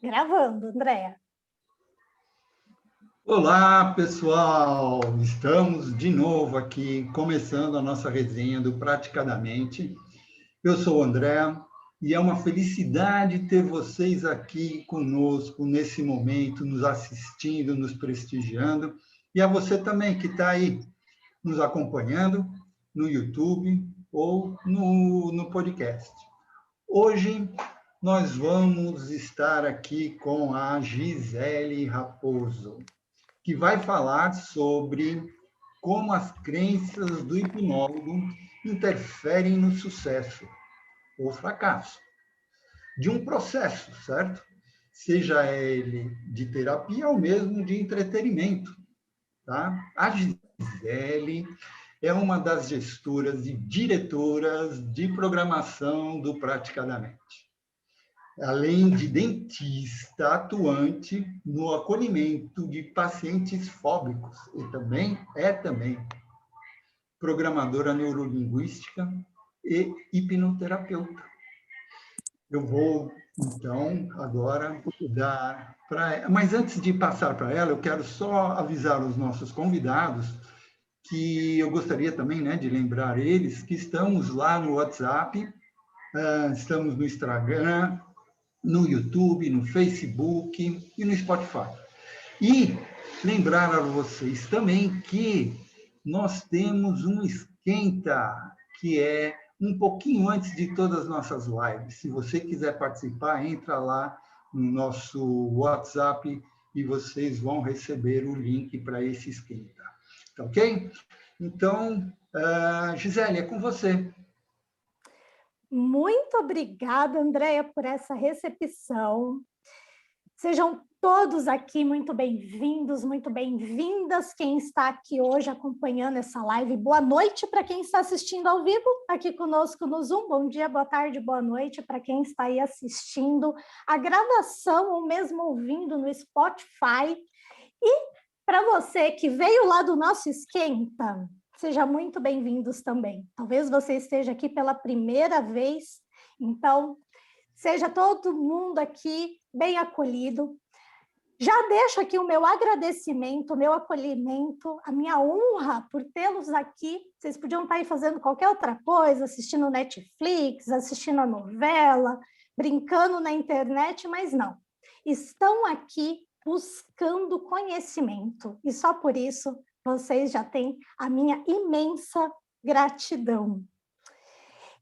Gravando, Andréa. Olá, pessoal! Estamos de novo aqui, começando a nossa resenha do Praticadamente. Eu sou o André e é uma felicidade ter vocês aqui conosco nesse momento, nos assistindo, nos prestigiando. E a você também que está aí nos acompanhando no YouTube ou no podcast. Hoje nós vamos estar aqui com a Gisele Raposo, que vai falar sobre como as crenças do hipnólogo interferem no sucesso ou fracasso de um processo, certo? Seja ele de terapia ou mesmo de entretenimento, tá? A Gisele é uma das gestoras e diretoras de programação do Praticadamente. Além de dentista atuante no acolhimento de pacientes fóbicos, e também programadora neurolinguística e hipnoterapeuta. Eu vou, então, agora dar para ela. Mas antes de passar para ela, eu quero só avisar os nossos convidados que eu gostaria também, né, de lembrar eles que estamos lá no WhatsApp, estamos no Instagram, no YouTube, no Facebook e no Spotify. E lembrar a vocês também que nós temos um esquenta, que é um pouquinho antes de todas as nossas lives. Se você quiser participar, entra lá no nosso WhatsApp e vocês vão receber o link para esse esquenta. Tá ok? Então, Gisele, é com você. Muito obrigada, Andréa, por essa recepção. Sejam todos aqui muito bem-vindos, muito bem-vindas. Quem está aqui hoje acompanhando essa live, boa noite para quem está assistindo ao vivo aqui conosco no Zoom. Bom dia, boa tarde, boa noite para quem está aí assistindo a gravação ou mesmo ouvindo no Spotify. E para você que veio lá do nosso esquenta, seja muito bem-vindos também. Talvez você esteja aqui pela primeira vez, então seja todo mundo aqui bem acolhido. Já deixo aqui o meu agradecimento, o meu acolhimento, a minha honra por tê-los aqui. Vocês podiam estar aí fazendo qualquer outra coisa, assistindo Netflix, assistindo a novela, brincando na internet, mas não. Estão aqui buscando conhecimento e só por isso vocês já têm a minha imensa gratidão.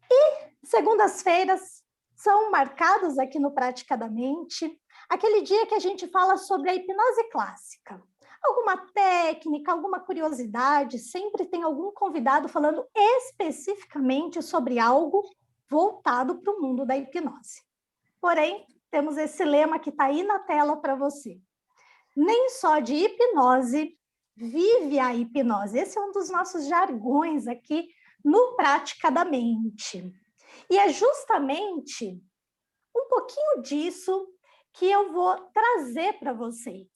E segundas-feiras são marcadas aqui no Praticadamente, aquele dia que a gente fala sobre a hipnose clássica. Alguma técnica, alguma curiosidade, sempre tem algum convidado falando especificamente sobre algo voltado para o mundo da hipnose. Porém, temos esse lema que está aí na tela para você. Nem só de hipnose vive a hipnose. Esse é um dos nossos jargões aqui no Praticadamente. E é justamente um pouquinho disso que eu vou trazer para vocês.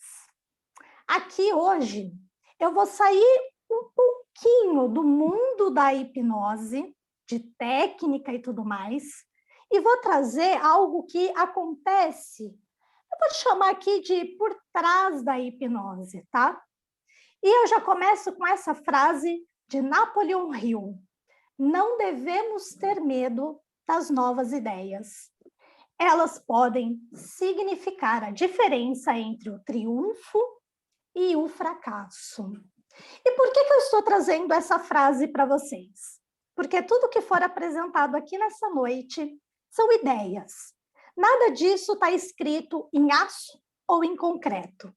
Aqui hoje, eu vou sair um pouquinho do mundo da hipnose, de técnica e tudo mais, e vou trazer algo que acontece, eu vou chamar aqui de por trás da hipnose, tá? E eu já começo com essa frase de Napoleon Hill. Não devemos ter medo das novas ideias. Elas podem significar a diferença entre o triunfo e o fracasso. E por que eu estou trazendo essa frase para vocês? Porque tudo que for apresentado aqui nessa noite são ideias. Nada disso está escrito em aço ou em concreto.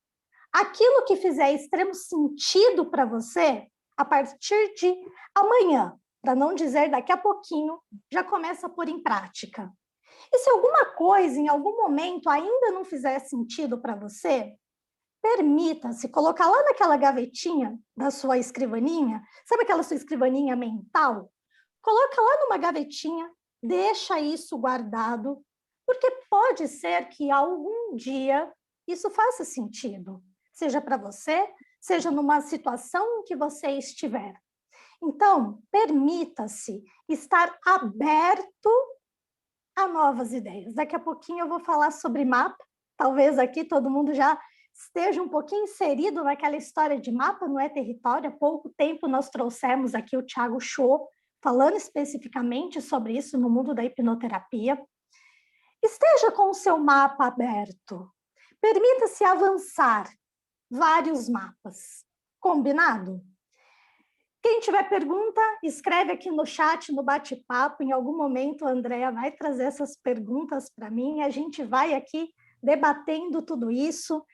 Aquilo que fizer extremo sentido para você, a partir de amanhã, para não dizer daqui a pouquinho, já começa a pôr em prática. E se alguma coisa, em algum momento, ainda não fizer sentido para você, permita-se colocar lá naquela gavetinha da sua escrivaninha, sabe aquela sua escrivaninha mental? Coloca lá numa gavetinha, deixa isso guardado, porque pode ser que algum dia isso faça sentido, seja para você, seja numa situação em que você estiver. Então, permita-se estar aberto a novas ideias. Daqui a pouquinho eu vou falar sobre mapa, talvez aqui todo mundo já esteja um pouquinho inserido naquela história de mapa não é território. Há pouco tempo nós trouxemos aqui o Thiago Cho, falando especificamente sobre isso no mundo da hipnoterapia. Esteja com o seu mapa aberto. Permita-se avançar vários mapas. Combinado? Quem tiver pergunta, escreve aqui no chat, no bate-papo. Em algum momento, a Andrea vai trazer essas perguntas para mim e a gente vai aqui debatendo tudo isso.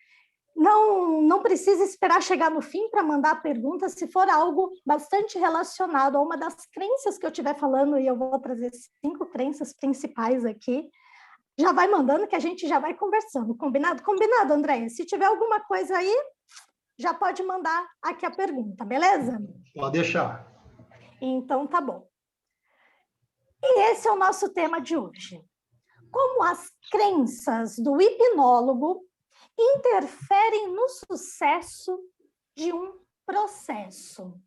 Não precisa esperar chegar no fim para mandar a pergunta, se for algo bastante relacionado a uma das crenças que eu estiver falando, e eu vou trazer 5 crenças principais aqui. Já vai mandando que a gente já vai conversando. Combinado? Combinado, Andréia. Se tiver alguma coisa aí, já pode mandar aqui a pergunta, beleza? Pode deixar. Então, tá bom. E esse é o nosso tema de hoje. Como as crenças do hipnólogo interferem no sucesso de um processo.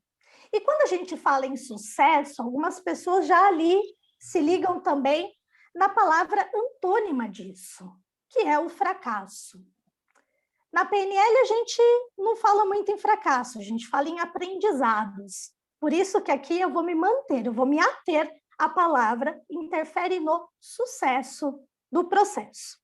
E quando a gente fala em sucesso, algumas pessoas já ali se ligam também na palavra antônima disso, que é o fracasso. Na PNL, a gente não fala muito em fracasso, a gente fala em aprendizados. Por isso que aqui eu vou me manter, eu vou me ater à palavra interfere no sucesso do processo.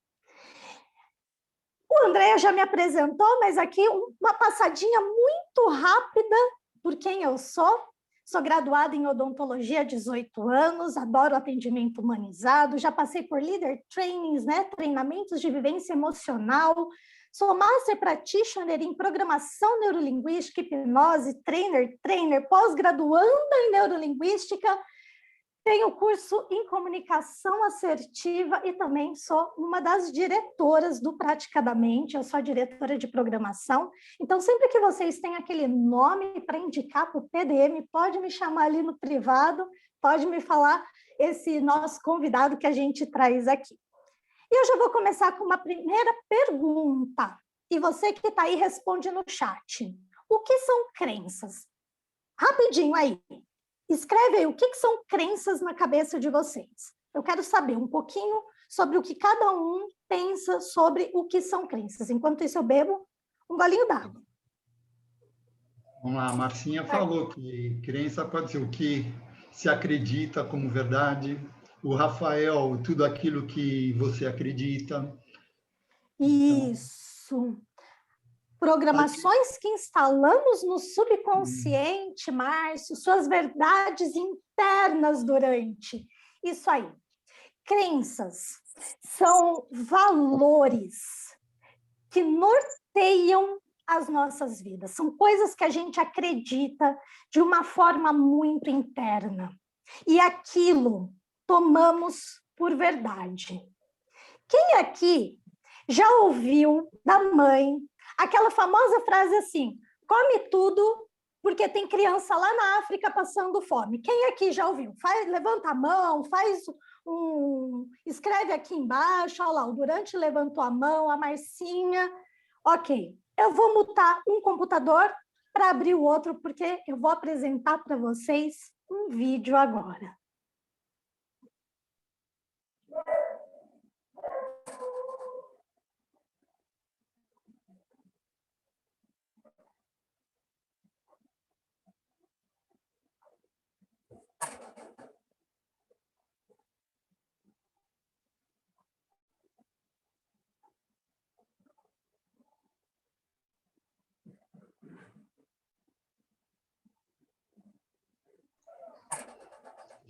O André já me apresentou, mas aqui uma passadinha muito rápida por quem eu sou. Sou graduada em odontologia há 18 anos, adoro atendimento humanizado, já passei por leader trainings, né, treinamentos de vivência emocional, sou master practitioner em programação neurolinguística, hipnose, trainer, pós-graduanda em neurolinguística, tenho curso em comunicação assertiva e também sou uma das diretoras do Praticadamente, eu sou a diretora de programação. Então, sempre que vocês têm aquele nome para indicar para o PDM, pode me chamar ali no privado, pode me falar esse nosso convidado que a gente traz aqui. E eu já vou começar com uma primeira pergunta. E você que está aí responde no chat. O que são crenças? Rapidinho aí. Escreve aí o que são crenças na cabeça de vocês. Eu quero saber um pouquinho sobre o que cada um pensa sobre o que são crenças. Enquanto isso, eu bebo um golinho d'água. Vamos lá, a Marcinha falou que crença pode ser o que se acredita como verdade. O Rafael, tudo aquilo que você acredita. Isso. Programações que instalamos no subconsciente, Márcio, suas verdades internas durante. Isso aí. Crenças são valores que norteiam as nossas vidas. São coisas que a gente acredita de uma forma muito interna. E aquilo tomamos por verdade. Quem aqui já ouviu da mãe aquela famosa frase assim, come tudo porque tem criança lá na África passando fome? Quem aqui já ouviu? Levanta a mão, escreve aqui embaixo, olha lá, o Durante levantou a mão, a Marcinha. Ok, eu vou mutar um computador para abrir o outro, porque eu vou apresentar para vocês um vídeo agora.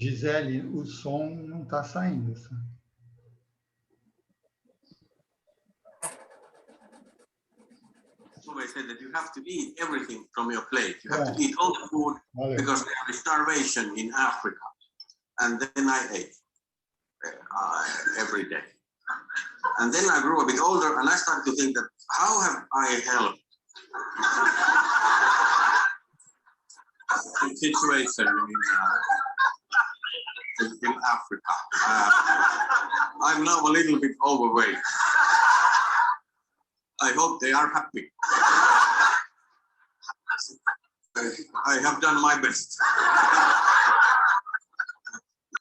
Gisele, o som não está saindo. I said that you have to eat everything from your plate. You have to eat all the food because there is starvation in Africa. And then I ate every day. And then I grew a bit older and I started to think that how have I helped the situation in Africa? I'm now a little bit overweight. I hope they are happy. I have done my best.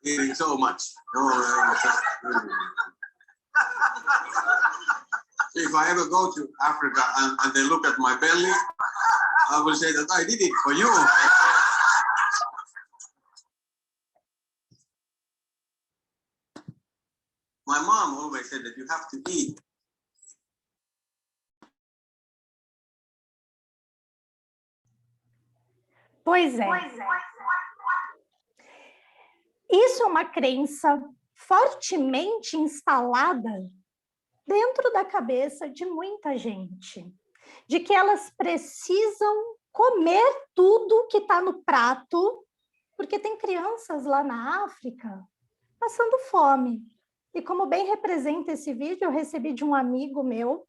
Eating so much. If I ever go to Africa and they look at my belly, I will say that I did it for you. My mom always said that you have to eat. Pois é. Isso é uma crença fortemente instalada dentro da cabeça de muita gente, de que elas precisam comer tudo que está no prato, porque tem crianças lá na África passando fome. E como bem representa esse vídeo, eu recebi de um amigo meu.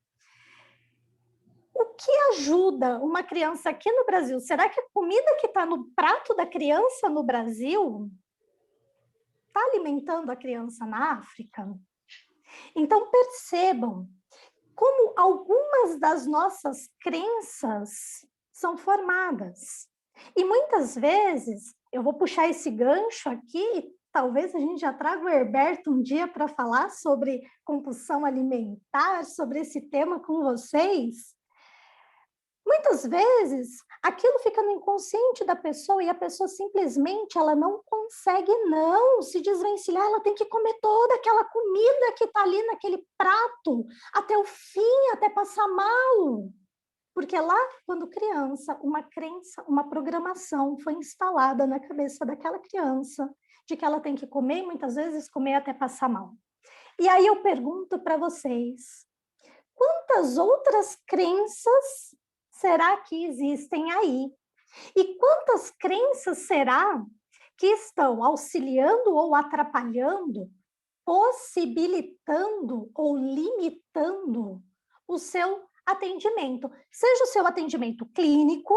O que ajuda uma criança aqui no Brasil? Será que a comida que está no prato da criança no Brasil está alimentando a criança na África? Então, percebam como algumas das nossas crenças são formadas. E muitas vezes, eu vou puxar esse gancho aqui, talvez a gente já traga o Herberto um dia para falar sobre compulsão alimentar, sobre esse tema com vocês. Muitas vezes, aquilo fica no inconsciente da pessoa e a pessoa simplesmente ela não consegue não se desvencilhar, ela tem que comer toda aquela comida que está ali naquele prato, até o fim, até passar mal. Porque lá, quando criança, uma crença, uma programação foi instalada na cabeça daquela criança, de que ela tem que comer e muitas vezes comer até passar mal. E aí eu pergunto para vocês, quantas outras crenças será que existem aí? E quantas crenças será que estão auxiliando ou atrapalhando, possibilitando ou limitando o seu atendimento? Seja o seu atendimento clínico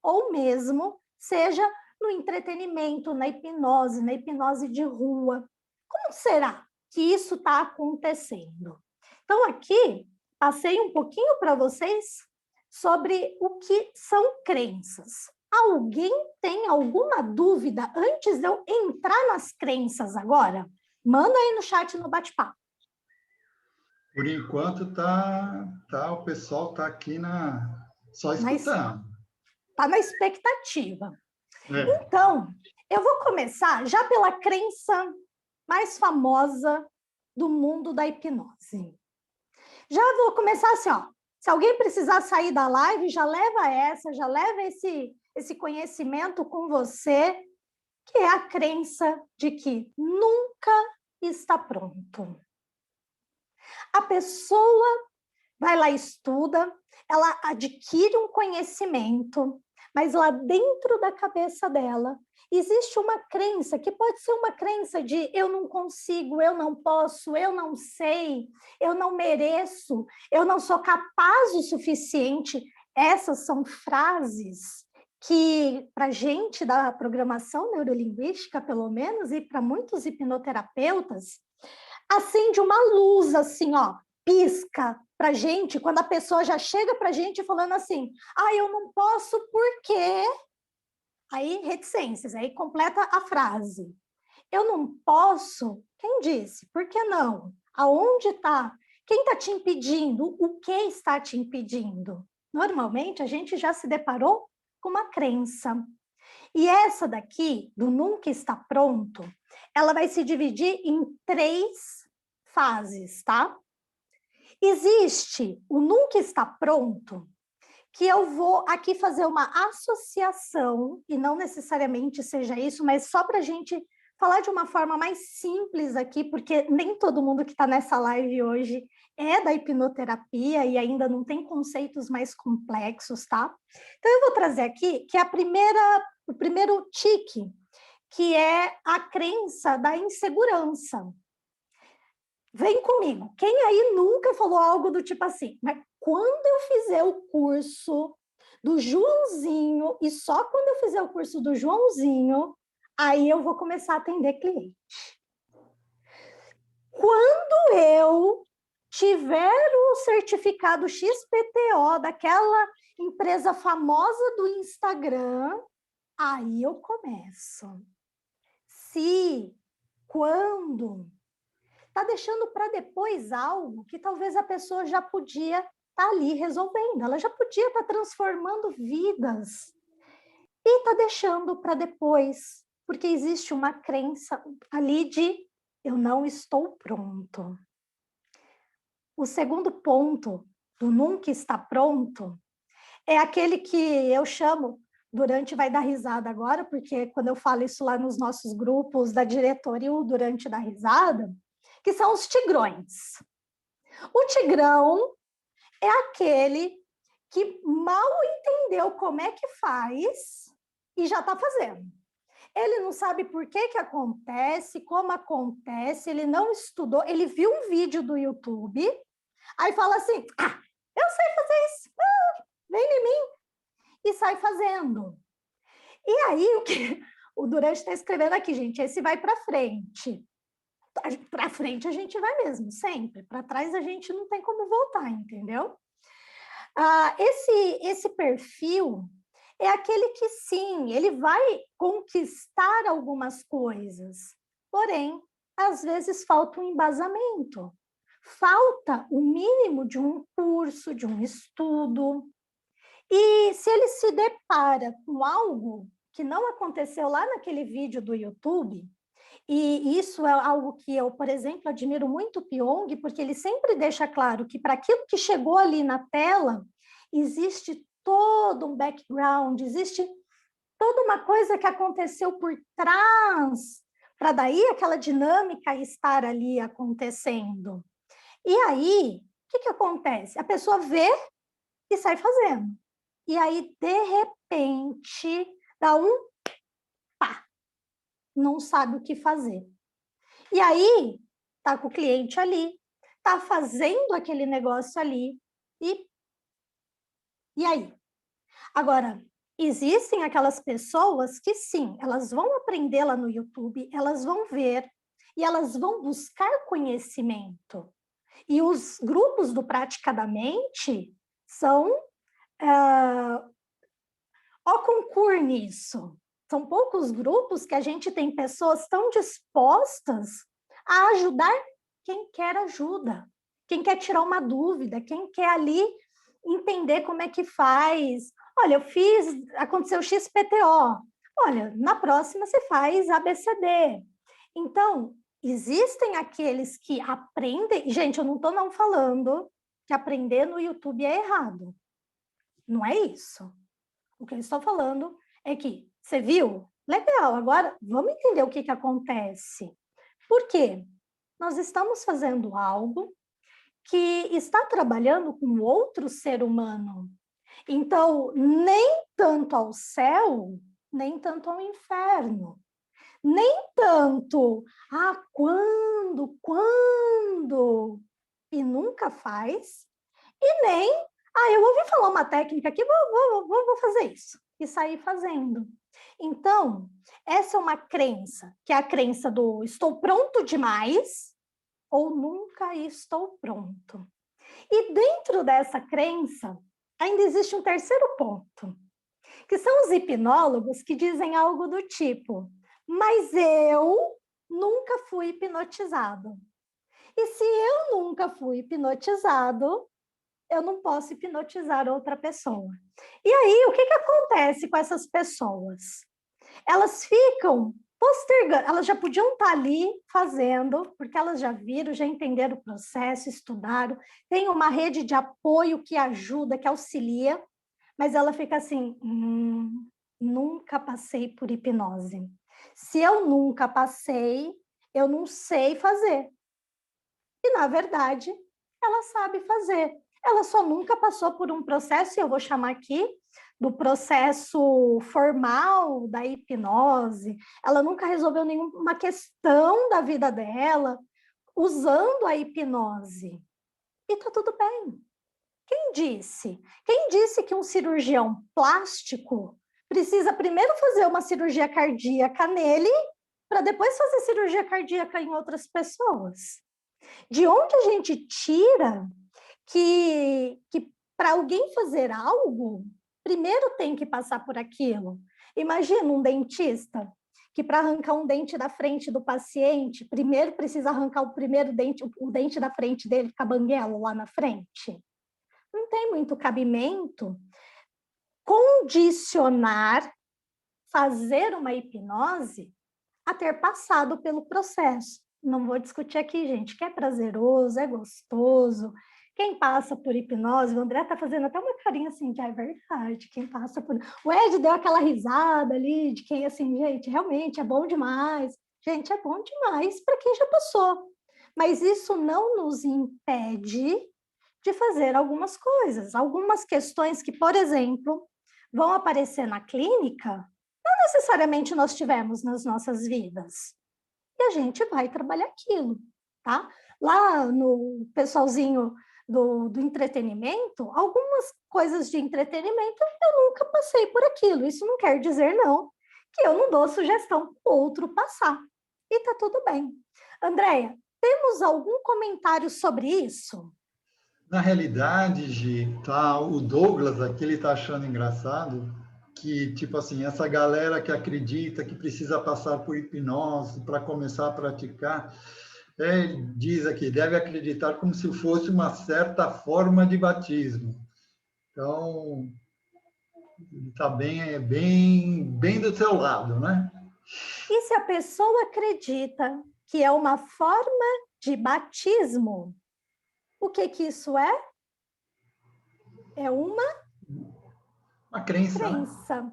ou mesmo seja no entretenimento, na hipnose de rua. Como será que isso está acontecendo? Então, aqui, passei um pouquinho para vocês sobre o que são crenças. Alguém tem alguma dúvida antes de eu entrar nas crenças agora? Manda aí no chat, no bate-papo. Por enquanto, o pessoal está aqui só escutando. Está na expectativa. É. Então, eu vou começar já pela crença mais famosa do mundo da hipnose. Já vou começar assim, ó. Se alguém precisar sair da live, já leva esse conhecimento com você, que é a crença de que nunca está pronto. A pessoa vai lá, estuda, ela adquire um conhecimento, mas lá dentro da cabeça dela existe uma crença, que pode ser uma crença de eu não consigo, eu não posso, eu não sei, eu não mereço, eu não sou capaz o suficiente. Essas são frases que, para a gente da programação neurolinguística, pelo menos, e para muitos hipnoterapeutas, acende uma luz assim, ó, pisca para a gente, quando a pessoa já chega para a gente falando assim, eu não posso porque... Aí, reticências, aí completa a frase. Eu não posso, quem disse? Por que não? Aonde está? Quem está te impedindo? O que está te impedindo? Normalmente, a gente já se deparou com uma crença. E essa daqui, do nunca está pronto, ela vai se dividir em 3 fases, tá? Existe o nunca está pronto, que eu vou aqui fazer uma associação, e não necessariamente seja isso, mas só para a gente falar de uma forma mais simples aqui, porque nem todo mundo que está nessa live hoje é da hipnoterapia e ainda não tem conceitos mais complexos, tá? Então, eu vou trazer aqui que o primeiro tique, que é a crença da insegurança. Vem comigo. Quem aí nunca falou algo do tipo assim, mas quando eu fizer o curso do Joãozinho, e só quando eu fizer o curso do Joãozinho, aí eu vou começar a atender cliente. Quando eu tiver o certificado XPTO daquela empresa famosa do Instagram, aí eu começo. Quando está deixando para depois algo que talvez a pessoa já podia estar ali resolvendo, ela já podia estar transformando vidas. E está deixando para depois, porque existe uma crença ali de eu não estou pronto. O segundo ponto do nunca está pronto é aquele que eu chamo, Durante vai dar risada agora, porque quando eu falo isso lá nos nossos grupos da diretoria, o Durante dá risada, que são os tigrões. O tigrão é aquele que mal entendeu como é que faz e já está fazendo. Ele não sabe por que acontece, como acontece, ele não estudou, ele viu um vídeo do YouTube, aí fala assim, eu sei fazer isso, vem em mim, e sai fazendo. E aí, o Durante está escrevendo aqui, gente, esse vai para frente. Para frente a gente vai mesmo, sempre. Para trás a gente não tem como voltar, entendeu? Esse perfil é aquele que, sim, ele vai conquistar algumas coisas, porém, às vezes falta um embasamento, falta o mínimo de um curso, de um estudo. E se ele se depara com algo que não aconteceu lá naquele vídeo do YouTube, e isso é algo que eu, por exemplo, admiro muito o Pyong, porque ele sempre deixa claro que para aquilo que chegou ali na tela, existe todo um background, existe toda uma coisa que aconteceu por trás, para daí aquela dinâmica estar ali acontecendo. E aí, o que acontece? A pessoa vê e sai fazendo. E aí, de repente, dá um pá, não sabe o que fazer. E aí, tá com o cliente ali, tá fazendo aquele negócio ali, e aí? Agora, existem aquelas pessoas que, sim, elas vão aprender lá no YouTube, elas vão ver, e elas vão buscar conhecimento. E os grupos do Praticadamente são ó concurso nisso. São poucos grupos que a gente tem pessoas tão dispostas a ajudar quem quer ajuda, quem quer tirar uma dúvida, quem quer ali entender como é que faz. Olha, aconteceu XPTO. Olha, na próxima você faz ABCD. Então, existem aqueles que aprendem. Gente, eu não estou não falando que aprender no YouTube é errado. Não é isso. O que eu estou falando é que, você viu? Legal, agora vamos entender o que acontece. Por quê? Nós estamos fazendo algo que está trabalhando com outro ser humano. Então, nem tanto ao céu, nem tanto ao inferno. Nem tanto, quando, e nunca faz, e nem, eu ouvi falar uma técnica aqui, vou fazer isso, e sair fazendo. Então, essa é uma crença, que é a crença do estou pronto demais, ou nunca estou pronto. E dentro dessa crença, ainda existe um terceiro ponto, que são os hipnólogos que dizem algo do tipo, mas eu nunca fui hipnotizado. E se eu nunca fui hipnotizado, eu não posso hipnotizar outra pessoa. E aí, o que acontece com essas pessoas? Elas ficam postergando, elas já podiam estar ali fazendo, porque elas já viram, já entenderam o processo, estudaram, tem uma rede de apoio que ajuda, que auxilia, mas ela fica assim, nunca passei por hipnose. Se eu nunca passei, eu não sei fazer. E, na verdade, ela sabe fazer. Ela só nunca passou por um processo, e eu vou chamar aqui do processo formal da hipnose. Ela nunca resolveu nenhuma questão da vida dela usando a hipnose. E tá tudo bem. Quem disse? Quem disse que um cirurgião plástico precisa primeiro fazer uma cirurgia cardíaca nele para depois fazer cirurgia cardíaca em outras pessoas? De onde a gente tira que para alguém fazer algo, primeiro tem que passar por aquilo? Imagina um dentista que para arrancar um dente da frente do paciente, primeiro precisa arrancar o primeiro dente, o dente da frente dele, ficar banguelo lá na frente? Não tem muito cabimento condicionar, fazer uma hipnose a ter passado pelo processo. Não vou discutir aqui, gente, que é prazeroso, é gostoso. Quem passa por hipnose, o André está fazendo até uma carinha assim, de é verdade, quem passa por... O Ed deu aquela risada ali, de quem, assim, gente, realmente é bom demais. Gente, é bom demais para quem já passou. Mas isso não nos impede de fazer algumas coisas. Algumas questões que, por exemplo, vão aparecer na clínica, não necessariamente nós tivemos nas nossas vidas. E a gente vai trabalhar aquilo, tá? Lá no pessoalzinho do entretenimento, algumas coisas de entretenimento eu nunca passei por aquilo. Isso não quer dizer, não, que eu não dou sugestão para o outro passar. E tá tudo bem. Andréia, temos algum comentário sobre isso? Na realidade, Gi, tá, o Douglas aqui, ele está achando engraçado que, tipo assim, essa galera que acredita que precisa passar por hipnose para começar a praticar, ele diz aqui, deve acreditar como se fosse uma certa forma de batismo. Então, ele está bem do seu lado, né? E se a pessoa acredita que é uma forma de batismo, o que isso é? É uma crença. Né?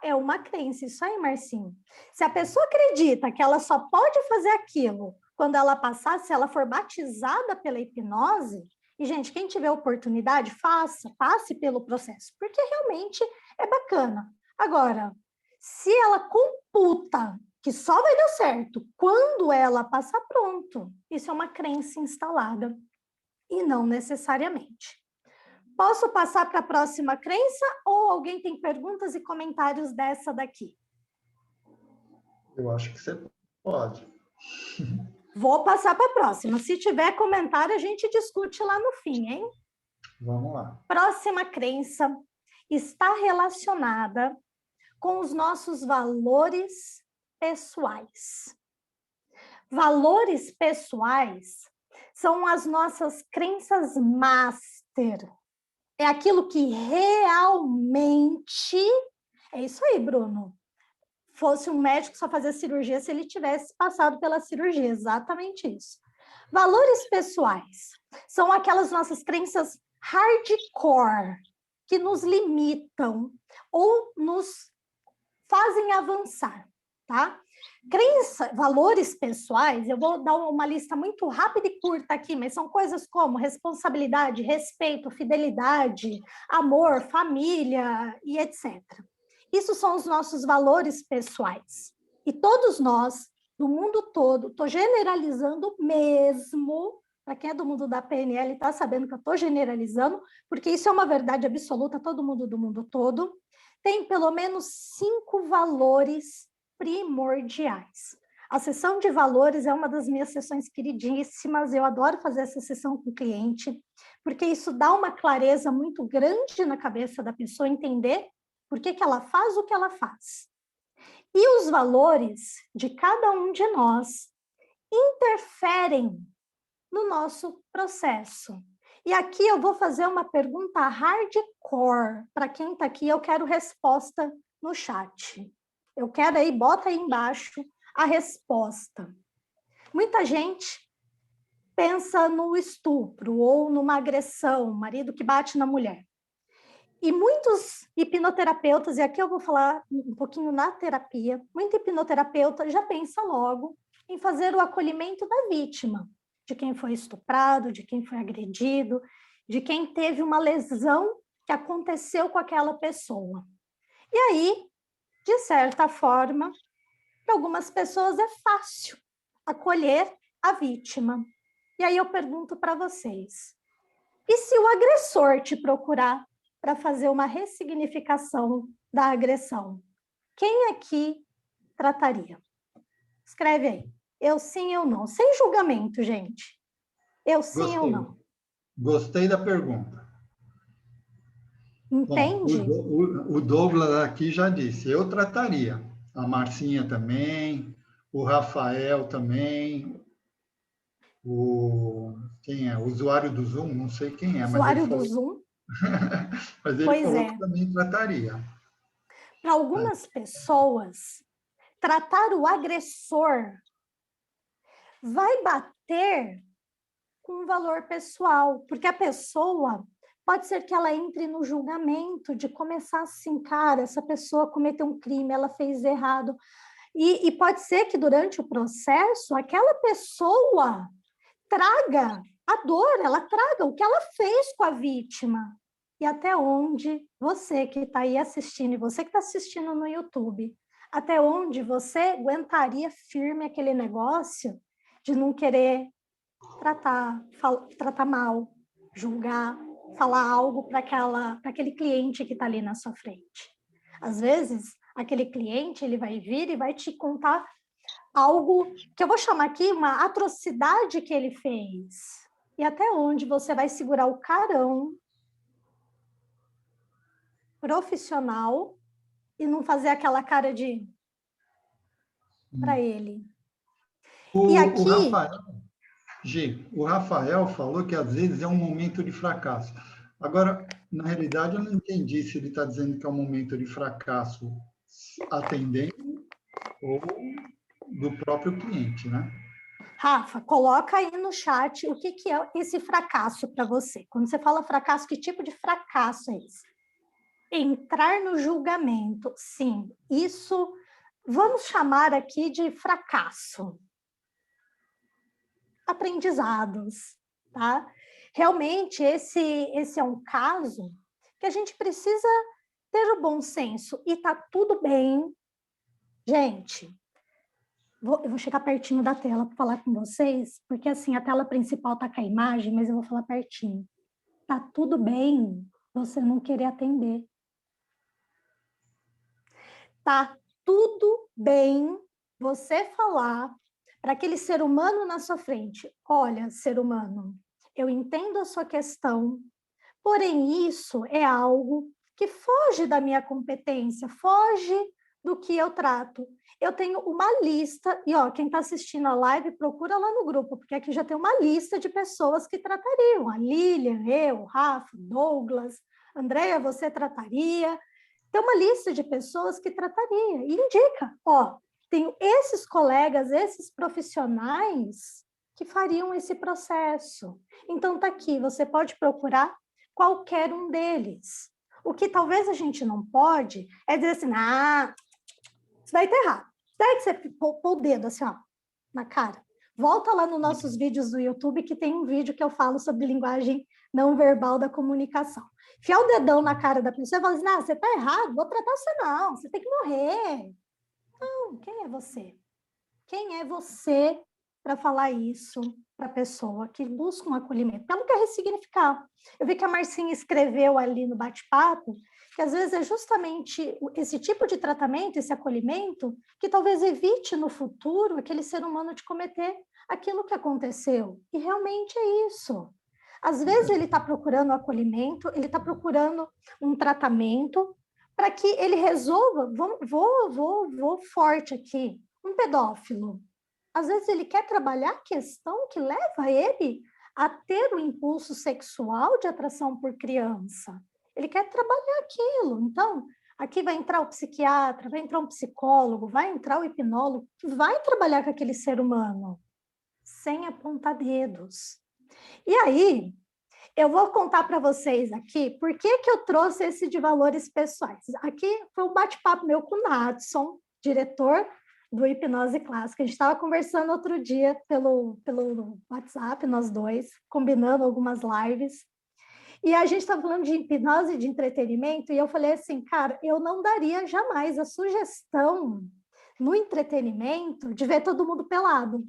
É uma crença, isso aí, Marcinho. Se a pessoa acredita que ela só pode fazer aquilo quando ela passar, se ela for batizada pela hipnose, e, gente, quem tiver oportunidade, passe pelo processo, porque realmente é bacana. Agora, se ela computa que só vai dar certo quando ela passar, pronto. Isso é uma crença instalada, e não necessariamente. Posso passar para a próxima crença ou alguém tem perguntas e comentários dessa daqui? Eu acho que você pode. Vou passar para a próxima. Se tiver comentário, a gente discute lá no fim, hein? Vamos lá. Próxima crença está relacionada com os nossos valores pessoais. Valores pessoais são as nossas crenças master. É aquilo que realmente... É isso aí, Bruno. Fosse um médico só fazer cirurgia se ele tivesse passado pela cirurgia. Exatamente isso. Valores pessoais são aquelas nossas crenças hardcore que nos limitam ou nos fazem avançar, tá? Valores pessoais, eu vou dar uma lista muito rápida e curta aqui, mas são coisas como responsabilidade, respeito, fidelidade, amor, família e etc. Isso são os nossos valores pessoais. E todos nós, do mundo todo, estou generalizando mesmo, para quem é do mundo da PNL está sabendo que eu estou generalizando, porque isso é uma verdade absoluta, todo mundo do mundo todo tem pelo menos 5 valores primordiais. A sessão de valores é uma das minhas sessões queridíssimas, eu adoro fazer essa sessão com o cliente, porque isso dá uma clareza muito grande na cabeça da pessoa, entender por que ela faz o que ela faz. E os valores de cada um de nós interferem no nosso processo. E aqui eu vou fazer uma pergunta hardcore. Para quem está aqui, eu quero resposta no chat. Eu quero aí, bota aí embaixo a resposta. Muita gente pensa no estupro ou numa agressão, marido que bate na mulher. E muitos hipnoterapeutas, e aqui eu vou falar um pouquinho na terapia, muito hipnoterapeuta já pensa logo em fazer o acolhimento da vítima, de quem foi estuprado, de quem foi agredido, de quem teve uma lesão que aconteceu com aquela pessoa. E aí, de certa forma, para algumas pessoas é fácil acolher a vítima. E aí eu pergunto para vocês, e se o agressor te procurar para fazer uma ressignificação da agressão, quem aqui trataria? Escreve aí. Eu sim, eu não. Sem julgamento, gente. Eu sim, eu não. Gostei da pergunta. Entende? Bom, o Douglas aqui já disse, eu trataria. a Marcinha também, o Rafael também, quem é? O usuário do Zoom, não sei quem é, mas ele Usuário do falou, Zoom? mas ele Pois falou é. que também trataria. Para algumas pessoas, tratar o agressor vai bater com um valor pessoal, porque a pessoa pode ser que ela entre no julgamento de começar assim, cara, essa pessoa cometeu um crime, ela fez errado. E pode ser que durante o processo aquela pessoa traga a dor, ela traga o que ela fez com a vítima. E até onde você que está aí assistindo, e você que está assistindo no YouTube, até onde você aguentaria firme aquele negócio de não querer tratar mal, julgar, falar algo para aquele cliente que está ali na sua frente. Às vezes, aquele cliente ele vai vir e vai te contar algo que eu vou chamar aqui uma atrocidade que ele fez. E até onde você vai segurar o carão profissional e não fazer aquela cara de para ele. E aqui O Rafael falou que às vezes é um momento de fracasso. Agora, na realidade, eu não entendi se ele está dizendo que é um momento de fracasso atendendo ou do próprio cliente, né? Rafa, coloca aí no chat o que é esse fracasso para você. Quando você fala fracasso, que tipo de fracasso é esse? Entrar no julgamento, sim, isso vamos chamar aqui de fracasso. Aprendizados, tá? Realmente, esse é um caso que a gente precisa ter o bom senso e tá tudo bem. Gente, eu vou chegar pertinho da tela para falar com vocês, porque assim, a tela principal tá com a imagem, mas eu vou falar pertinho. Tá tudo bem você não querer atender. Tá tudo bem você falar para aquele ser humano na sua frente: olha, ser humano, eu entendo a sua questão, porém isso é algo que foge da minha competência, foge do que eu trato. Eu tenho uma lista, e ó, quem está assistindo a live, procura lá no grupo, porque aqui já tem uma lista de pessoas que tratariam. A Lilian, eu, Rafa, Douglas, Andréia, você trataria. Tem uma lista de pessoas que trataria e indica, ó, tenho esses colegas, esses profissionais que fariam esse processo. Então tá aqui, você pode procurar qualquer um deles. O que talvez a gente não pode é dizer assim, isso daí tá errado. Isso daí que você pôr o dedo assim, ó, na cara. Volta lá nos nossos vídeos do YouTube, que tem um vídeo que eu falo sobre linguagem não verbal da comunicação. Enfiar o dedão na cara da pessoa e falar assim, você tá errado, vou tratar você não, você tem que morrer. Não, quem é você? Quem é você para falar isso para a pessoa que busca um acolhimento? Ela não quer ressignificar. Eu vi que a Marcinha escreveu ali no bate-papo que às vezes é justamente esse tipo de tratamento, esse acolhimento, que talvez evite no futuro aquele ser humano de cometer aquilo que aconteceu. E realmente é isso. Às vezes ele está procurando acolhimento, ele está procurando um tratamento para que ele resolva, vou forte aqui, um pedófilo. Às vezes ele quer trabalhar a questão que leva ele a ter o impulso sexual de atração por criança. Ele quer trabalhar aquilo. Então, aqui vai entrar o psiquiatra, vai entrar um psicólogo, vai entrar o hipnólogo, que vai trabalhar com aquele ser humano, sem apontar dedos. E aí, eu vou contar para vocês aqui por que eu trouxe esse de valores pessoais. Aqui foi um bate-papo meu com o Nadson, diretor do Hipnose Clássica. A gente estava conversando outro dia pelo WhatsApp, nós dois, combinando algumas lives. E a gente estava falando de hipnose de entretenimento, e eu falei assim, cara, eu não daria jamais a sugestão no entretenimento de ver todo mundo pelado.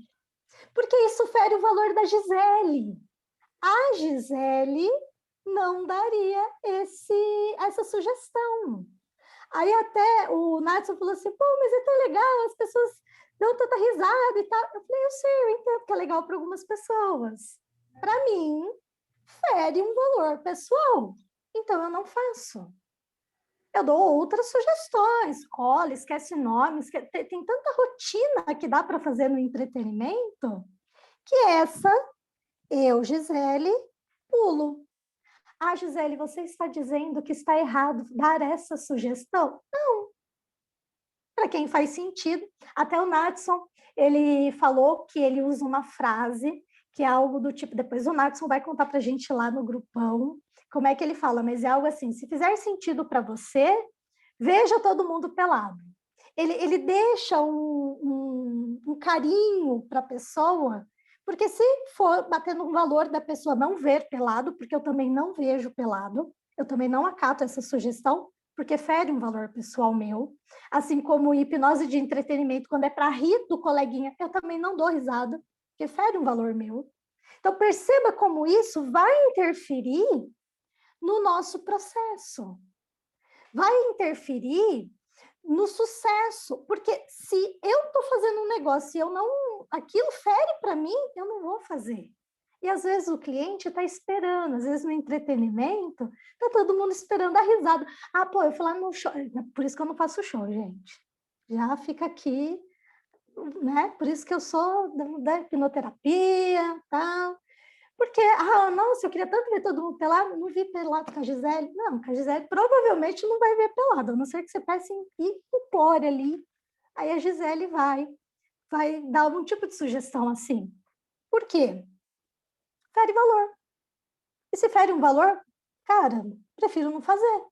Porque isso fere o valor da Gisele. A Gisele não daria essa sugestão. Aí até o Natson falou assim, pô, mas é tão legal, as pessoas dão tanta risada e tal. Eu falei, eu sei, eu entendo que é legal para algumas pessoas. Para mim, fere um valor pessoal. Então, eu não faço. Eu dou outras sugestões, cola, esquece nomes, tem tanta rotina que dá para fazer no entretenimento, que essa, eu, Gisele, pulo. Ah, Gisele, você está dizendo que está errado dar essa sugestão? Não. Para quem faz sentido. Até o Natson, ele falou que ele usa uma frase que é algo do tipo, depois o Natson vai contar para a gente lá no grupão, como é que ele fala, mas é algo assim, se fizer sentido para você, veja todo mundo pelado. Ele deixa um carinho para a pessoa, porque se for batendo um valor da pessoa não ver pelado, porque eu também não vejo pelado, eu também não acato essa sugestão, porque fere um valor pessoal meu, assim como hipnose de entretenimento, quando é para rir do coleguinha, eu também não dou risada, porque fere um valor meu. Então, perceba como isso vai interferir no nosso processo, vai interferir no sucesso, porque se eu estou fazendo um negócio e eu não, aquilo fere para mim, eu não vou fazer. E às vezes o cliente está esperando, às vezes no entretenimento, está todo mundo esperando a risada. Ah, pô, eu fui lá no show, por isso que eu não faço show, gente. Já fica aqui, né? Por isso que eu sou da hipnoterapia, tal. Porque, nossa, eu queria tanto ver todo mundo pelado, não vi pelado com a Gisele. Não, com a Gisele provavelmente não vai ver pelado, a não ser que você peça e implore ali. Aí a Gisele vai dar algum tipo de sugestão assim. Por quê? Fere valor. E se fere um valor, cara, prefiro não fazer.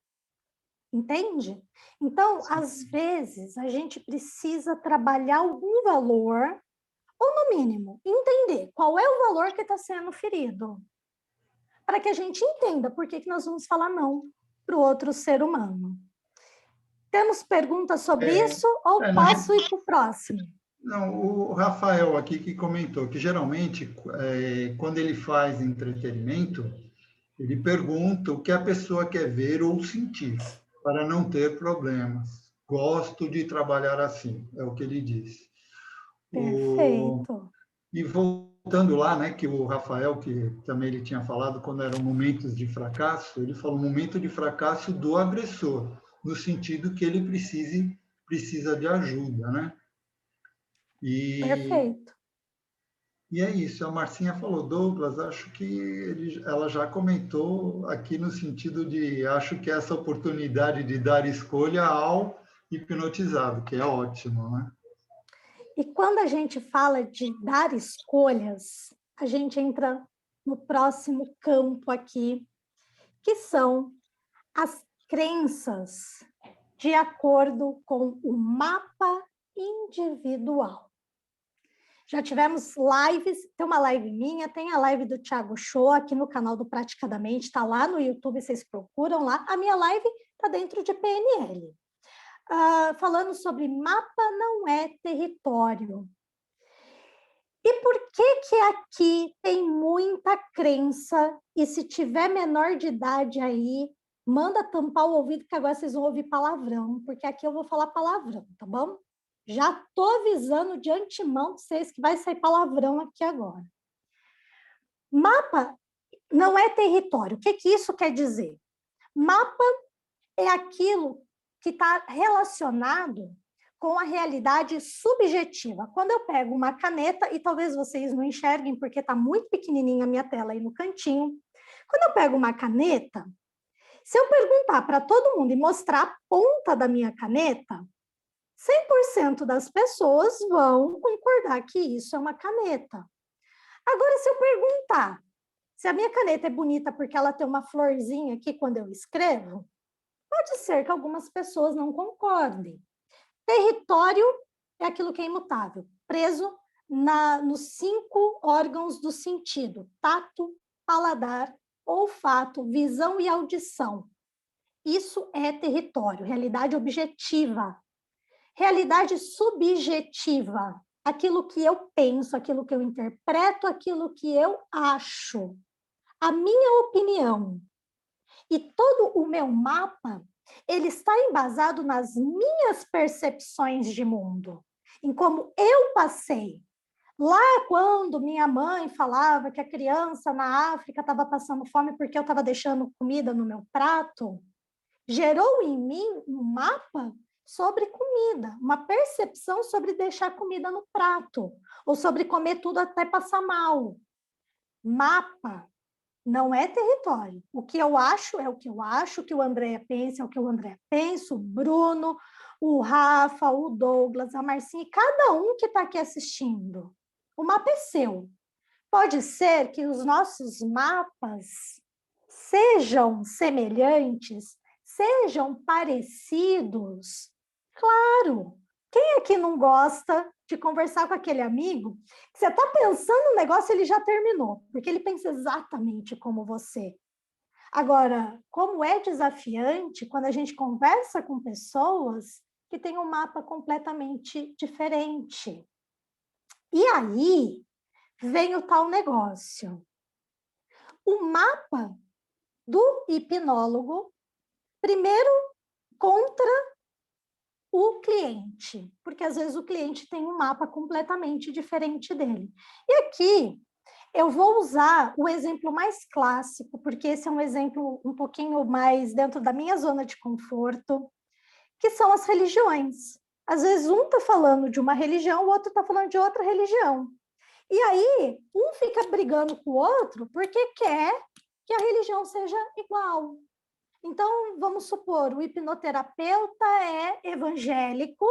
Entende? Então, às vezes, a gente precisa trabalhar algum valor, ou no mínimo, entender qual é o valor que está sendo ferido, para que a gente entenda por que nós vamos falar não para o outro ser humano. Temos perguntas sobre isso ou posso ir para o próximo? Não, o Rafael aqui que comentou que geralmente, quando ele faz entretenimento, ele pergunta o que a pessoa quer ver ou sentir, para não ter problemas. Gosto de trabalhar assim, é o que ele diz. Perfeito. E voltando lá, né, que o Rafael, que também ele tinha falado, quando eram momentos de fracasso, ele falou momento de fracasso do agressor, no sentido que ele precisa de ajuda, né? Perfeito. E é isso, a Marcinha falou, Douglas, acho que ela já comentou aqui no sentido de, acho que essa oportunidade de dar escolha ao hipnotizado, que é ótimo, né? E quando a gente fala de dar escolhas, a gente entra no próximo campo aqui, que são as crenças de acordo com o mapa individual. Já tivemos lives, tem uma live minha, tem a live do Thiago Show aqui no canal do Praticadamente, está lá no YouTube, vocês procuram lá. A minha live está dentro de PNL. Falando sobre mapa não é território. E por que aqui tem muita crença? E se tiver menor de idade aí, manda tampar o ouvido, que agora vocês vão ouvir palavrão, porque aqui eu vou falar palavrão, tá bom? Já estou avisando de antemão para vocês que vai sair palavrão aqui agora. Mapa não é território. O que isso quer dizer? Mapa é aquilo que está relacionado com a realidade subjetiva. Quando eu pego uma caneta, e talvez vocês não enxerguem porque está muito pequenininha a minha tela aí no cantinho, quando eu pego uma caneta, se eu perguntar para todo mundo e mostrar a ponta da minha caneta, 100% das pessoas vão concordar que isso é uma caneta. Agora, se eu perguntar se a minha caneta é bonita porque ela tem uma florzinha aqui quando eu escrevo, pode ser que algumas pessoas não concordem. Território é aquilo que é imutável, preso nos 5 órgãos do sentido: tato, paladar, olfato, visão e audição. Isso é território, realidade objetiva. Realidade subjetiva, aquilo que eu penso, aquilo que eu interpreto, aquilo que eu acho. A minha opinião. E todo o meu mapa, ele está embasado nas minhas percepções de mundo, em como eu passei. Lá quando minha mãe falava que a criança na África estava passando fome porque eu estava deixando comida no meu prato, gerou em mim um mapa sobre comida, uma percepção sobre deixar comida no prato, ou sobre comer tudo até passar mal. Mapa não é território. O que eu acho é o que eu acho, o que o André pensa é o que o André pensa, o Bruno, o Rafa, o Douglas, a Marcinha, e cada um que está aqui assistindo. O mapa é seu. Pode ser que os nossos mapas sejam semelhantes, sejam parecidos. Claro, quem aqui não gosta de conversar com aquele amigo que você está pensando no negócio, ele já terminou, porque ele pensa exatamente como você. Agora, como é desafiante quando a gente conversa com pessoas que têm um mapa completamente diferente. E aí vem o tal negócio. O mapa do hipnólogo, primeiro, contra o cliente, porque às vezes o cliente tem um mapa completamente diferente dele. E aqui eu vou usar o exemplo mais clássico, porque esse é um exemplo um pouquinho mais dentro da minha zona de conforto, que são as religiões. Às vezes um está falando de uma religião, o outro está falando de outra religião. E aí, um fica brigando com o outro porque quer que a religião seja igual. Então, vamos supor, o hipnoterapeuta é evangélico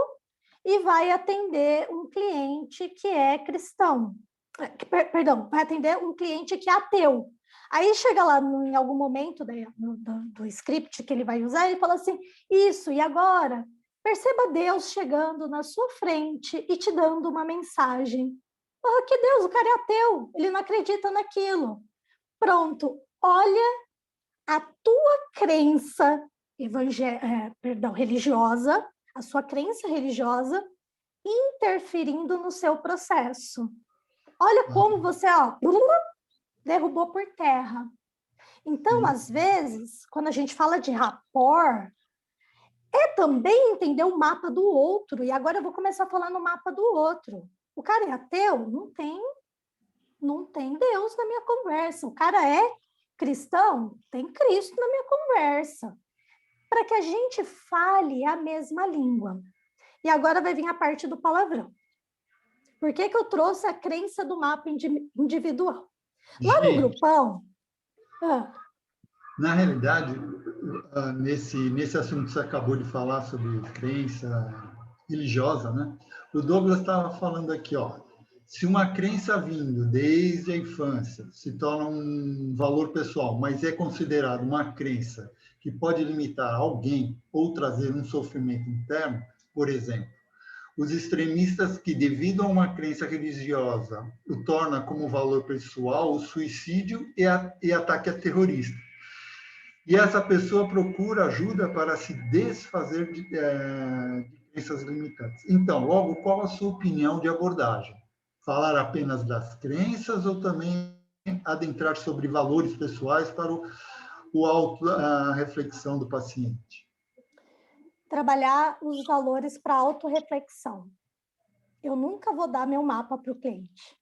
e vai atender um cliente que é cristão. Perdão, vai atender um cliente que é ateu. Aí chega lá em algum momento do script que ele vai usar, ele fala assim, isso, e agora? Perceba Deus chegando na sua frente e te dando uma mensagem. Oh, que Deus, o cara é ateu, ele não acredita naquilo. Pronto, olha a tua crença religiosa, a sua crença religiosa interferindo no seu processo. Olha como você derrubou por terra. Então, às vezes, quando a gente fala de rapport, é também entender o mapa do outro. E agora eu vou começar a falar no mapa do outro. O cara é ateu? Não tem Deus na minha conversa. O cara é cristão? Tem Cristo na minha conversa. Para que a gente fale a mesma língua. E agora vai vir a parte do palavrão. Por que eu trouxe a crença do mapa individual? Lá no grupão... Na realidade, nesse assunto que você acabou de falar sobre crença religiosa, né? O Douglas estava falando aqui, ó, se uma crença vindo desde a infância se torna um valor pessoal, mas é considerado uma crença que pode limitar alguém ou trazer um sofrimento interno, por exemplo, os extremistas que, devido a uma crença religiosa, o torna como valor pessoal o suicídio e ataque a terrorista. E essa pessoa procura ajuda para se desfazer de crenças limitantes. Então, logo, qual a sua opinião de abordagem? Falar apenas das crenças ou também adentrar sobre valores pessoais para a reflexão do paciente? Trabalhar os valores para autorreflexão. Eu nunca vou dar meu mapa para o cliente.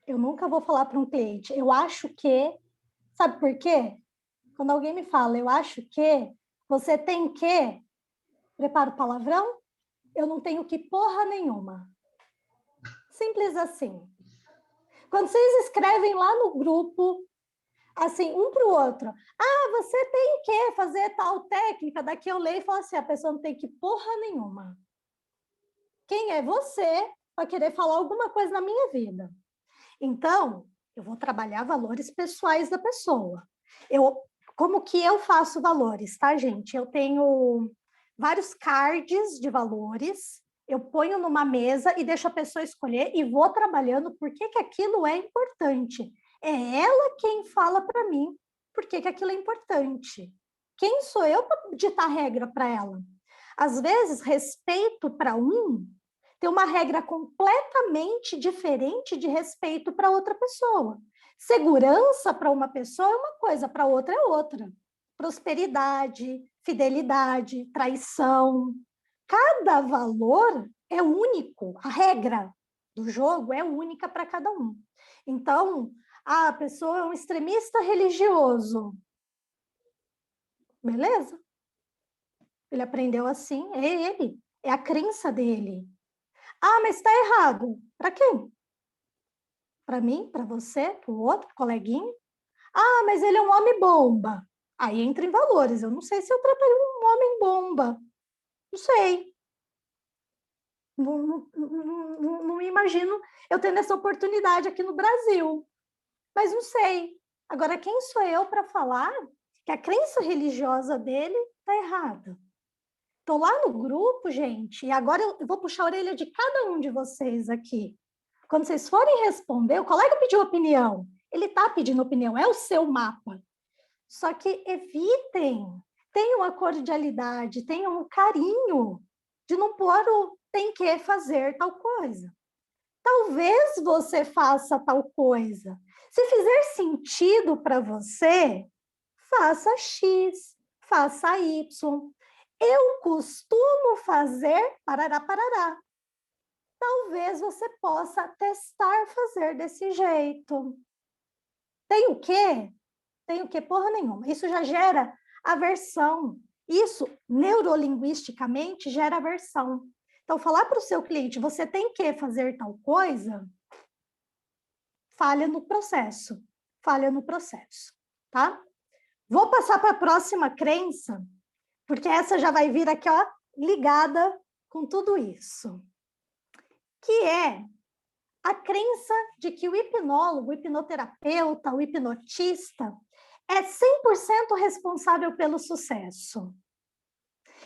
Eu nunca vou falar para um cliente. Eu acho que... Sabe por quê? Quando alguém me fala, eu acho que você tem que... Prepara o palavrão? Eu não tenho que porra nenhuma. Simples assim. Quando vocês escrevem lá no grupo, assim, um para o outro, você tem que fazer tal técnica, daqui eu leio e falo assim, a pessoa não tem que porra nenhuma. Quem é você para querer falar alguma coisa na minha vida? Então, eu vou trabalhar valores pessoais da pessoa. Como que eu faço valores, tá, gente? Eu tenho vários cards de valores, eu ponho numa mesa e deixo a pessoa escolher e vou trabalhando por que aquilo é importante. É ela quem fala para mim por que aquilo é importante. Quem sou eu para ditar regra para ela? Às vezes, respeito para um tem uma regra completamente diferente de respeito para outra pessoa. Segurança para uma pessoa é uma coisa, para outra é outra. Prosperidade, fidelidade, traição. Cada valor é único. A regra do jogo é única para cada um. Então, a pessoa é um extremista religioso. Beleza? Ele aprendeu assim, é ele, é a crença dele. Ah, mas está errado. Para quem? Para mim, para você, para o outro, coleguinha? Ah, mas ele é um homem bomba. Aí entra em valores. Eu não sei se eu trataria um homem bomba. Não sei. Não me imagino eu tendo essa oportunidade aqui no Brasil. Mas não sei. Agora, quem sou eu para falar que a crença religiosa dele está errada? Estou lá no grupo, gente, e agora eu vou puxar a orelha de cada um de vocês aqui. Quando vocês forem responder, o colega pediu opinião. Ele está pedindo opinião, é o seu mapa. Só que evitem, tenham a cordialidade, tenham o carinho de não pôr o tem que fazer tal coisa. Talvez você faça tal coisa. Se fizer sentido para você, faça X, faça Y. Eu costumo fazer parará, parará. Talvez você possa testar fazer desse jeito. Tem o quê? Tem o quê? Porra nenhuma. Isso já gera aversão. Isso, neurolinguisticamente, gera aversão. Então, falar para o seu cliente, você tem que fazer tal coisa, falha no processo. Falha no processo, tá? Vou passar para a próxima crença, porque essa já vai vir aqui, ó, ligada com tudo isso. Que é a crença de que o hipnólogo, o hipnoterapeuta, o hipnotista é 100% responsável pelo sucesso.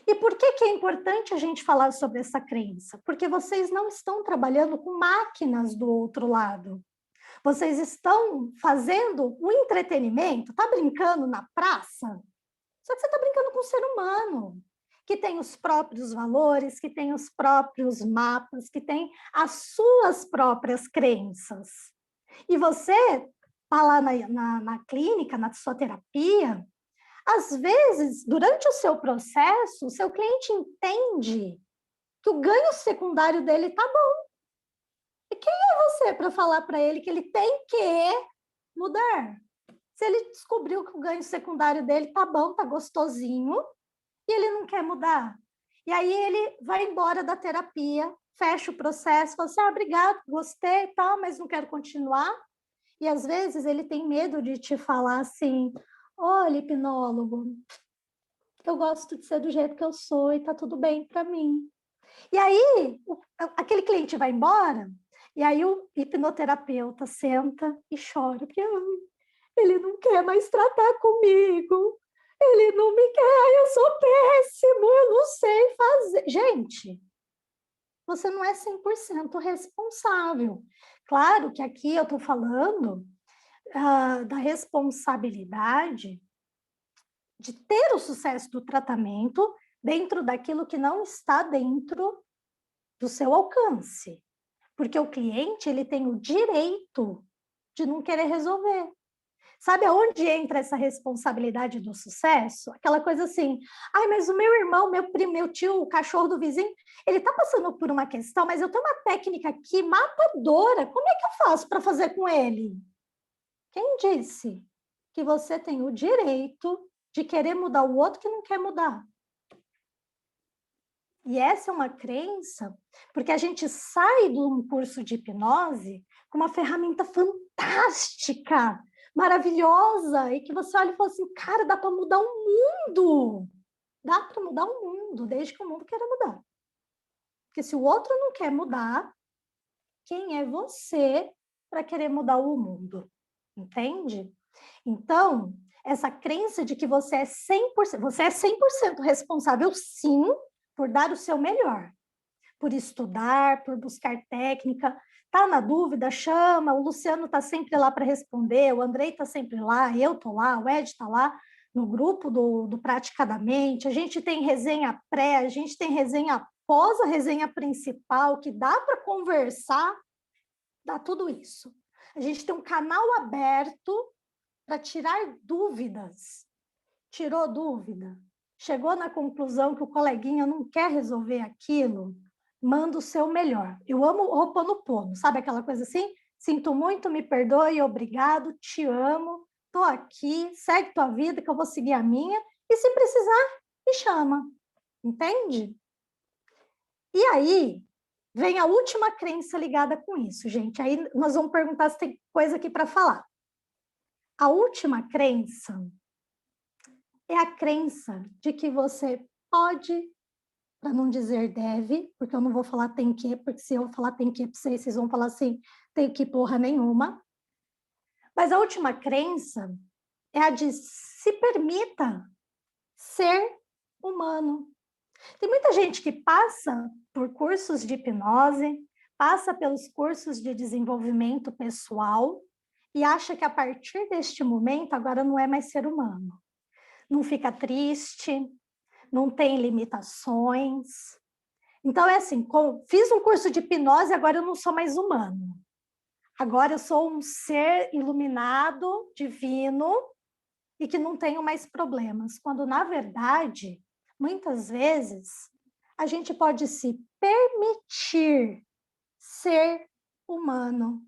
E por que é importante a gente falar sobre essa crença? Porque vocês não estão trabalhando com máquinas do outro lado. Vocês estão fazendo o entretenimento, tá brincando na praça? Só que você está brincando com um ser humano, que tem os próprios valores, que tem os próprios mapas, que tem as suas próprias crenças. E você está lá na clínica, na sua terapia, às vezes, durante o seu processo, o seu cliente entende que o ganho secundário dele está bom. E quem é você para falar para ele que ele tem que mudar? Se ele descobriu que o ganho secundário dele está bom, está gostosinho, e ele não quer mudar. E aí ele vai embora da terapia, fecha o processo, fala assim, obrigado, gostei e tal, mas não quero continuar. E às vezes ele tem medo de te falar assim, olha, hipnólogo, eu gosto de ser do jeito que eu sou e tá tudo bem para mim. E aí aquele cliente vai embora, e aí o hipnoterapeuta senta e chora, porque ele não quer mais tratar comigo, ele não me quer, eu sou péssimo, eu não sei fazer. Gente, você não é 100% responsável. Claro que aqui eu estou falando da responsabilidade de ter o sucesso do tratamento dentro daquilo que não está dentro do seu alcance. Porque o cliente, ele tem o direito de não querer resolver. Sabe aonde entra essa responsabilidade do sucesso? Aquela coisa assim, ai, mas o meu irmão, meu primo, meu tio, o cachorro do vizinho, ele está passando por uma questão, mas eu tenho uma técnica aqui matadora, como é que eu faço para fazer com ele? Quem disse que você tem o direito de querer mudar o outro que não quer mudar? E essa é uma crença, porque a gente sai de um curso de hipnose com uma ferramenta fantástica, maravilhosa, e que você olha e fala assim, cara, dá para mudar o mundo. Dá para mudar o mundo, desde que o mundo queira mudar. Porque se o outro não quer mudar, quem é você para querer mudar o mundo? Entende? Então, essa crença de que você é 100% responsável, sim, por dar o seu melhor, por estudar, por buscar técnica. Tá na dúvida, chama, o Luciano tá sempre lá para responder, o Andrei tá sempre lá, eu tô lá, o Ed tá lá no grupo do Praticadamente, a gente tem resenha pré, a gente tem resenha pós a resenha principal, que dá para conversar, dá tudo isso. A gente tem um canal aberto para tirar dúvidas. Tirou dúvida? Chegou na conclusão que o coleguinha não quer resolver aquilo? Manda o seu melhor. Eu amo o Ho'oponopono, sabe aquela coisa assim? Sinto muito, me perdoe, obrigado, te amo, tô aqui, segue tua vida que eu vou seguir a minha, e se precisar, me chama. Entende? E aí, vem a última crença ligada com isso, gente. Aí nós vamos perguntar se tem coisa aqui para falar. A última crença é a crença de que você pode, para não dizer deve, porque eu não vou falar tem que, porque se eu falar tem que para vocês vão falar assim, tem que porra nenhuma. Mas a última crença é a de se permita ser humano. Tem muita gente que passa por cursos de hipnose, passa pelos cursos de desenvolvimento pessoal e acha que a partir deste momento agora não é mais ser humano. Não fica triste, não tem limitações. Então é assim, fiz um curso de hipnose, agora eu não sou mais humano. Agora eu sou um ser iluminado, divino, e que não tenho mais problemas. Quando, na verdade, muitas vezes, a gente pode se permitir ser humano,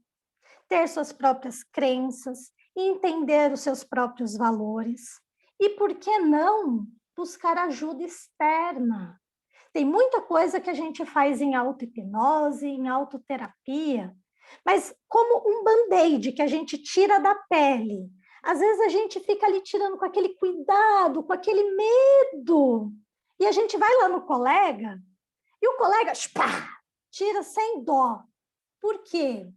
ter suas próprias crenças, entender os seus próprios valores. E por que não buscar ajuda externa? Tem muita coisa que a gente faz em auto-hipnose, em autoterapia, mas como um band-aid que a gente tira da pele. Às vezes a gente fica ali tirando com aquele cuidado, com aquele medo. E a gente vai lá no colega, e o colega tira sem dó. Por quê?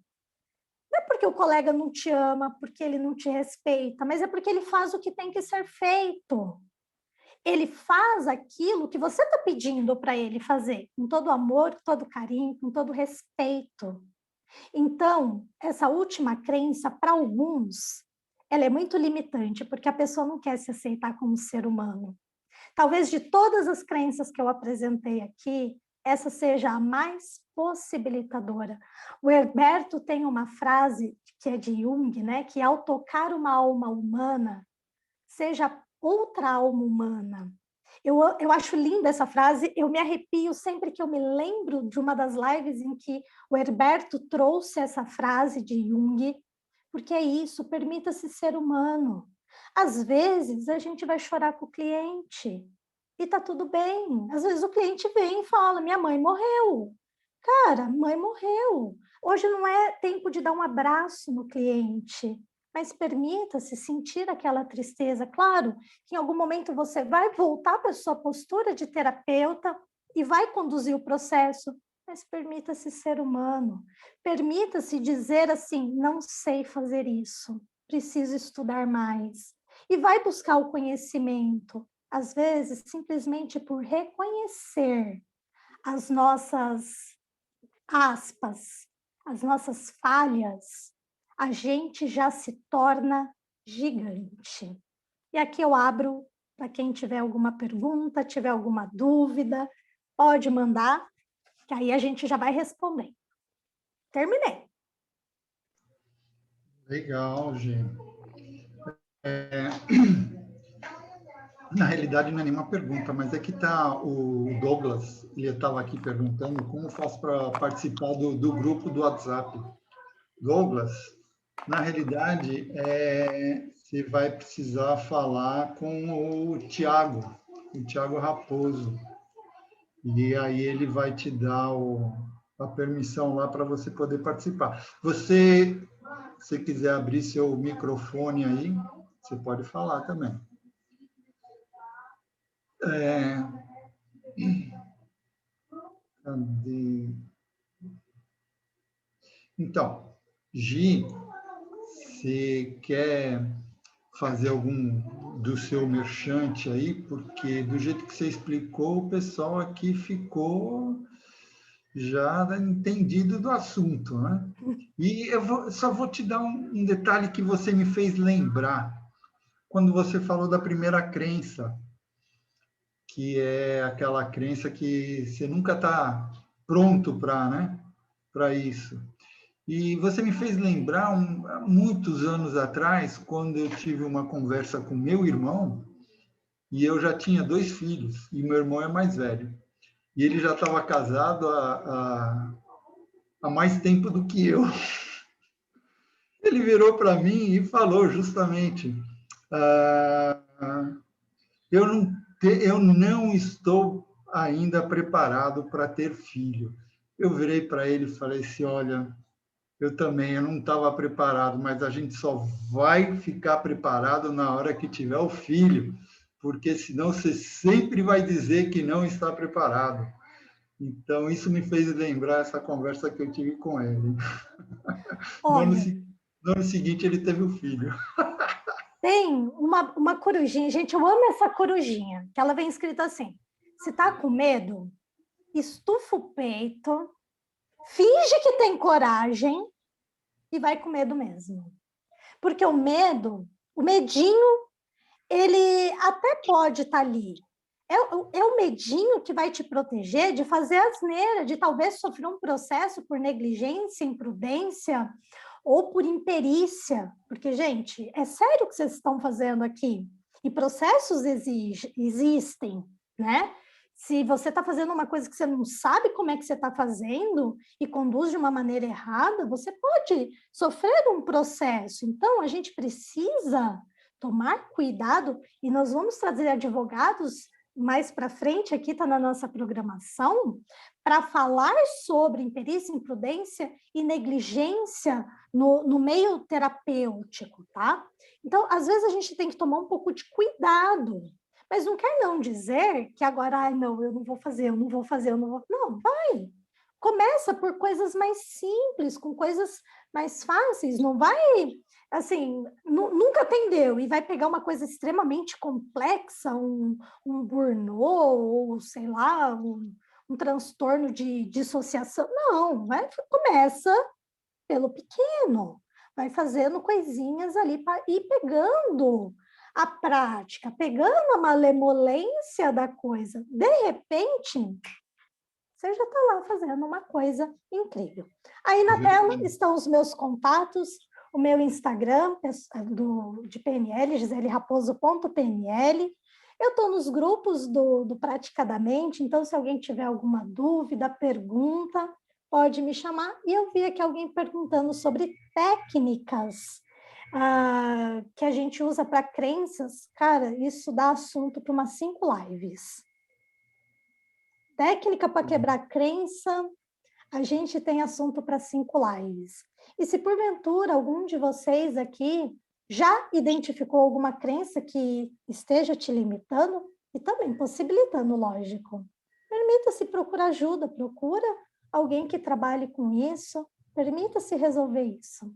Não é porque o colega não te ama, porque ele não te respeita, mas é porque ele faz o que tem que ser feito. Ele faz aquilo que você está pedindo para ele fazer, com todo amor, com todo carinho, com todo respeito. Então, essa última crença, para alguns, ela é muito limitante, porque a pessoa não quer se aceitar como ser humano. Talvez de todas as crenças que eu apresentei aqui, essa seja a mais possibilitadora. O Herberto tem uma frase que é de Jung, né? Que ao tocar uma alma humana, seja outra alma humana. Eu acho linda essa frase, eu me arrepio sempre que eu me lembro de uma das lives em que o Herberto trouxe essa frase de Jung, porque é isso, permita-se ser humano. Às vezes a gente vai chorar com o cliente e tá tudo bem. Às vezes o cliente vem e fala, minha mãe morreu. Cara, mãe morreu. Hoje não é tempo de dar um abraço no cliente, mas permita-se sentir aquela tristeza. Claro que em algum momento você vai voltar para a sua postura de terapeuta e vai conduzir o processo, mas permita-se ser humano. Permita-se dizer assim, não sei fazer isso, preciso estudar mais. E vai buscar o conhecimento, às vezes simplesmente por reconhecer as nossas aspas, as nossas falhas, a gente já se torna gigante. E aqui eu abro para quem tiver alguma pergunta, tiver alguma dúvida, pode mandar, que aí a gente já vai respondendo. Terminei. Legal, gente. Na realidade, não é nenhuma pergunta, mas é que está o Douglas, ele estava aqui perguntando como faço para participar do grupo do WhatsApp. Douglas, na realidade, você vai precisar falar com o Tiago Raposo, e aí ele vai te dar a permissão lá para você poder participar. Se quiser abrir seu microfone aí, você pode falar também. Cadê? Então, Gi, você quer fazer algum do seu merchante aí? Porque do jeito que você explicou, o pessoal aqui ficou já entendido do assunto, né? E eu só vou te dar um detalhe que você me fez lembrar, quando você falou da primeira crença, que é aquela crença que você nunca está pronto para, né? Para isso. E você me fez lembrar, muitos anos atrás, quando eu tive uma conversa com meu irmão, e eu já tinha 2 filhos, e meu irmão é mais velho. E ele já estava casado há mais tempo do que eu. Ele virou para mim e falou justamente, eu não estou ainda preparado para ter filho. Eu virei para ele e falei assim, olha, eu não estava preparado, mas a gente só vai ficar preparado na hora que tiver o filho, porque senão você sempre vai dizer que não está preparado. Então, isso me fez lembrar essa conversa que eu tive com ele. No ano seguinte, ele teve o filho. Tem uma corujinha, gente, eu amo essa corujinha, que ela vem escrita assim, se tá com medo, estufa o peito, finge que tem coragem e vai com medo mesmo. Porque o medinho, ele até pode estar ali. É o medinho que vai te proteger de fazer asneira, de talvez sofrer um processo por negligência, imprudência ou por imperícia. Porque, gente, é sério o que vocês estão fazendo aqui. E processos existem, né? Se você está fazendo uma coisa que você não sabe como é que você está fazendo e conduz de uma maneira errada, você pode sofrer um processo. Então, a gente precisa tomar cuidado e nós vamos trazer advogados mais para frente, aqui está na nossa programação, para falar sobre imperícia, imprudência e negligência no meio terapêutico, tá? Então, às vezes a gente tem que tomar um pouco de cuidado, mas não quer não dizer que agora, não, eu não vou fazer, eu não vou fazer, eu não vou... Não, vai! Começa por coisas mais simples, com coisas mais fáceis, não vai, assim, nunca atendeu e vai pegar uma coisa extremamente complexa, um burnout, ou sei lá, um transtorno de dissociação. Não, começa pelo pequeno, vai fazendo coisinhas ali para ir pegando a prática, pegando a malemolência da coisa. De repente, você já está lá fazendo uma coisa incrível. Aí na tela estão os meus contatos, o meu Instagram de PNL, giselleraposo.pnl. Eu estou nos grupos do Praticadamente, então se alguém tiver alguma dúvida, pergunta, pode me chamar. E eu vi aqui alguém perguntando sobre técnicas que a gente usa para crenças. Cara, isso dá assunto para umas 5 lives. Técnica para quebrar crença, a gente tem assunto para 5 lives. E se porventura algum de vocês aqui já identificou alguma crença que esteja te limitando e também possibilitando, lógico, permita-se procurar ajuda, procura alguém que trabalhe com isso, permita-se resolver isso.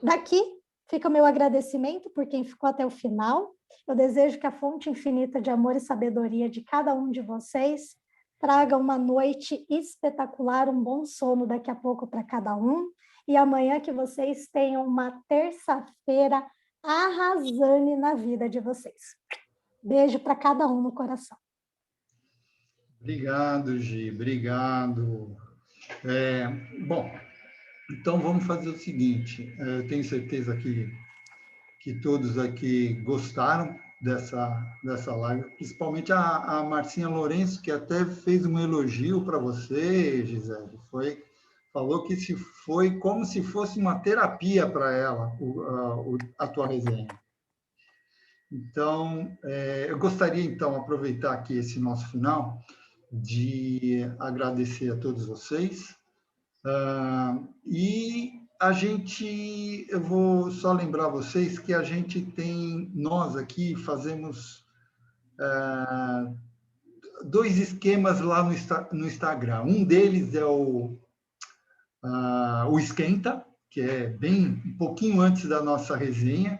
Daqui fica o meu agradecimento por quem ficou até o final. Eu desejo que a fonte infinita de amor e sabedoria de cada um de vocês traga uma noite espetacular, um bom sono daqui a pouco para cada um, e amanhã que vocês tenham uma terça-feira arrasando na vida de vocês. Beijo para cada um no coração. Obrigado, Gi, obrigado. Bom, então vamos fazer o seguinte, eu tenho certeza que todos aqui gostaram dessa live, principalmente a Marcinha Lourenço, que até fez um elogio para você, Gisele, falou que foi como se fosse uma terapia para ela, a tua resenha. Então, eu gostaria, então, aproveitar aqui esse nosso final, de agradecer a todos vocês, e eu vou só lembrar vocês que nós aqui fazemos 2 esquemas lá no Instagram. Um deles é o Esquenta, que é bem um pouquinho antes da nossa resenha.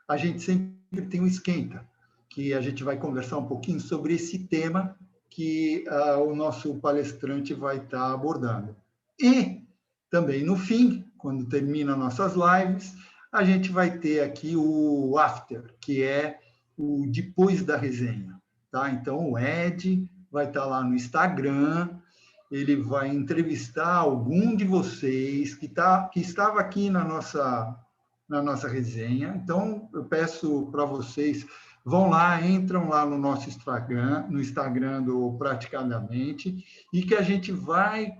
A gente sempre tem um Esquenta, que a gente vai conversar um pouquinho sobre esse tema que o nosso palestrante vai estar abordando. E também no fim, quando termina nossas lives, a gente vai ter aqui o after, que é o depois da resenha. Tá? Então, o Ed vai estar lá no Instagram, ele vai entrevistar algum de vocês que estava aqui na nossa resenha. Então, eu peço para vocês, entram lá no nosso Instagram, no Instagram do Praticadamente, e que a gente vai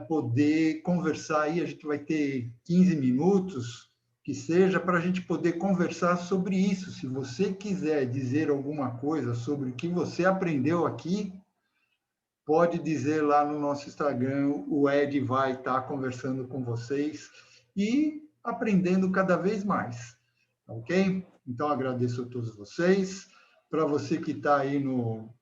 poder conversar aí, a gente vai ter 15 minutos, que seja, para a gente poder conversar sobre isso. Se você quiser dizer alguma coisa sobre o que você aprendeu aqui, pode dizer lá no nosso Instagram, o Ed vai estar conversando com vocês e aprendendo cada vez mais, ok? Então, agradeço a todos vocês. Para você que está aí no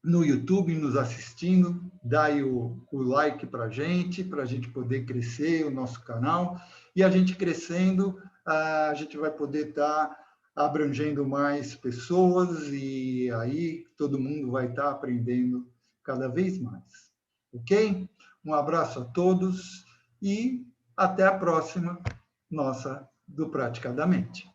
YouTube nos assistindo, dá aí o like para a gente poder crescer o nosso canal. E a gente crescendo, a gente vai poder estar abrangendo mais pessoas e aí todo mundo vai estar aprendendo cada vez mais. Ok? Um abraço a todos e até a próxima nossa do Praticadamente.